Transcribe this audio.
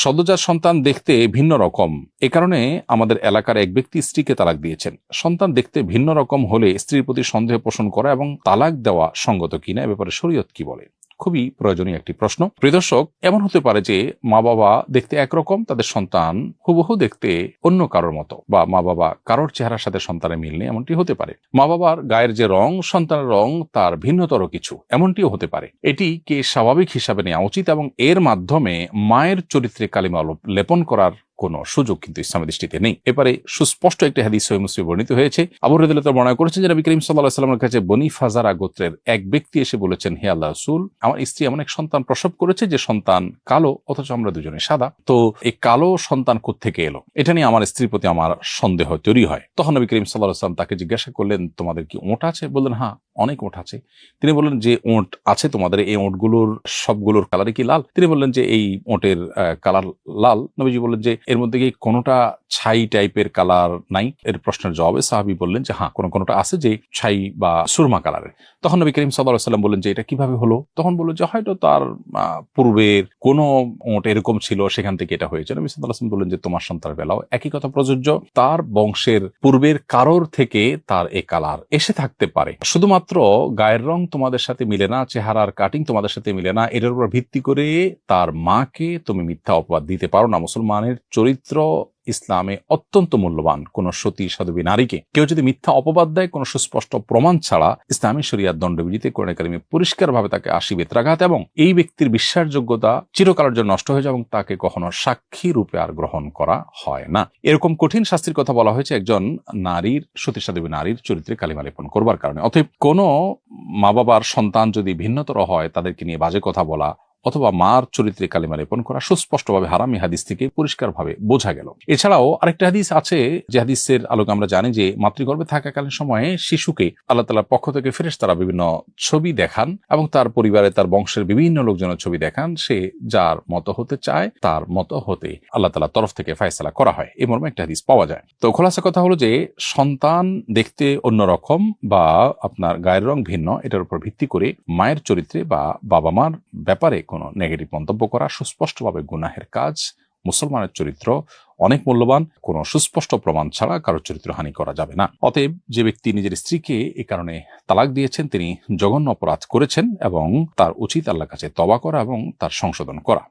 সদ্যজাত সন্তান দেখতে ভিন্ন রকম, এ কারণে আমাদের এলাকার এক ব্যক্তি স্ত্রীকে তালাক দিয়েছেন। সন্তান দেখতে ভিন্ন রকম হলে স্ত্রীর প্রতি সন্দেহ পোষণ করা এবং তালাক দেওয়া সঙ্গত কিনা, এ ব্যাপারে শরীয়ত কি বলে? খুবই প্রয়োজনীয় একটি প্রশ্ন। প্রিয় দর্শক, এমন হতে পারে যে মা বাবা দেখতে একরকম, তাদের সন্তান হুবহু দেখতে অন্য কারোর মতো, বা মা বাবা কারোর চেহারার সাথে সন্তানের মিল নেই, এমনটি হতে পারে। মা বাবার গায়ের যে রং, সন্তানের রং তার ভিন্নতর কিছু, এমনটিও হতে পারে। এটিকে স্বাভাবিক হিসাবে নেওয়া উচিত এবং এর মাধ্যমে মায়ের চরিত্রে কালিমা লেপন করার কোন সুযোগ কিন্তু ইসলামের দৃষ্টিতে নেই। এবারে সুস্পষ্ট একটি হাদিস সহিহ মুসলিমে বর্ণিত হয়েছে। আবু হুরায়রা বর্ণনা করেছেন যে নবী করিম সাল্লাল্লাহু আলাইহি ওয়াসাল্লামের কাছে বনী ফাজারা গোত্রের এক ব্যক্তি এসে বলেছেন, হে আল্লাহর রাসূল, আমার স্ত্রী এমন এক সন্তান প্রসব করেছে যে সন্তান কালো, অথচ আমরা দুজনে সাদা। তো এই কালো সন্তান কোত্থেকে এলো, এটা নিয়ে আমার স্ত্রীর প্রতি আমার সন্দেহ তৈরি হয়। তখন নবী করিম সাল্লাল্লাহু আলাইহি ওয়াসাল্লাম তাকে জিজ্ঞাসা করলেন, তোমাদের কি ওঁট আছে? বললেন, হ্যাঁ, অনেক ওঁট আছে। তিনি বললেন, যে ওঁট আছে তোমাদের, এই ওঁটগুলোর সবগুলোর কালারই কি লাল? তিনি বললেন যে এই ওঁটের কালার লাল। নবীজি বললেন যে এর মধ্যে কি কোনোটা ছাই টাইপের কালার নাই? এর প্রশ্নের জবাবে সাহাবী বললেন যে হ্যাঁ, কোনোটা আছে যে ছাই বা সুরমা কালারের। তখন নবী করিম সাল্লাল্লাহু আলাইহি ওয়াসাল্লাম বললেন যে এটা কিভাবে হলো? তখন বলল যে হয়তো তার পূর্বের কোনো ওঁট এরকম ছিল, সেখান থেকে এটা হয়েছে। নবী সাল্লাল্লাহু আলাইহি ওয়াসাল্লাম বললেন যে তোমার সন্তানের বেলাও একই কথা প্রযোজ্য। তার বংশের পূর্বের কারোর থেকে তার এই কালার এসে থাকতে পারে। শুধুমাত্র গায়ের রং তোমাদের সাথে মিলে না, চেহারার কাটিং তোমাদের সাথে মিলে না, এটার উপর ভিত্তি করে তার মাকে তুমি মিথ্যা অপবাদ দিতে পারো না। মুসলমানের চরিত্র ইসলামে অত্যন্ত মূল্যবান। কোন সতী সাধবী নারীকে কেউ যদি মিথ্যা অপবাদ দেয় কোন সুস্পষ্ট প্রমাণ ছাড়া, ইসলামী শরিয়াত দণ্ডবিধিতে কোরআন কারিমে পরিষ্কারভাবে তাকে ৮০ বেত্রাঘাত এবং এই ব্যক্তির বিশ্বাসযোগ্যতা চিরকালের জন্য নষ্ট হয়ে যায় এবং তাকে কখনো সাক্ষী রূপে আর গ্রহণ করা হয় না। এরকম কঠিন শাস্তির কথা বলা হয়েছে একজন নারীর, সতী সাধবী নারীর চরিত্রে কালিমা লেপন করবার কারণে। অতএব কোন মা বাবার সন্তান যদি ভিন্নতর হয়, তাদেরকে নিয়ে বাজে কথা বলা অথবা মার চরিত্রে কালিমা লেপন করা সুস্পষ্টভাবে হারাম। এই হাদিস থেকে পরিষ্কারভাবে বোঝা গেল। এছাড়াও আরেকটা হাদিস আছে, যে হাদিসের আলোকে আমরা জানি যে মাতৃগর্ভে থাকাকালীন সময়ে শিশুকে আল্লাহ তাআলার পক্ষ থেকে ফেরেশতারা বিভিন্ন ছবি দেখান এবং তার পরিবারে তার বংশের বিভিন্ন লোকজনের ছবি দেখান। সে যার মতো হতে চায় তার মতো হতে আল্লাহ তাআলার তরফ থেকে ফয়সালা করা হয়। এই মর্মে একটা হাদিস পাওয়া যায়। তো খোলাসা কথা হলো যে সন্তান দেখতে অন্যরকম বা আপনার গায়ের রং ভিন্ন, এটার উপর ভিত্তি করে মায়ের চরিত্রে বা বাবা মার ব্যাপারে কোনো নেগেটিভ মন্তব্য করা সুস্পষ্টভাবে গুনাহের কাজ। মুসলমানের চরিত্র অনেক মূল্যবান, কোনো সুস্পষ্ট প্রমাণ ছাড়া কারোর চরিত্র হানি করা যাবে না। অতএব যে ব্যক্তি নিজের স্ত্রীকে এই কারণে তালাক দিয়েছেন, তিনি জঘন্য অপরাধ করেছেন এবং তার উচিত আল্লাহর কাছে তওবা করা এবং তার সংশোধন করা।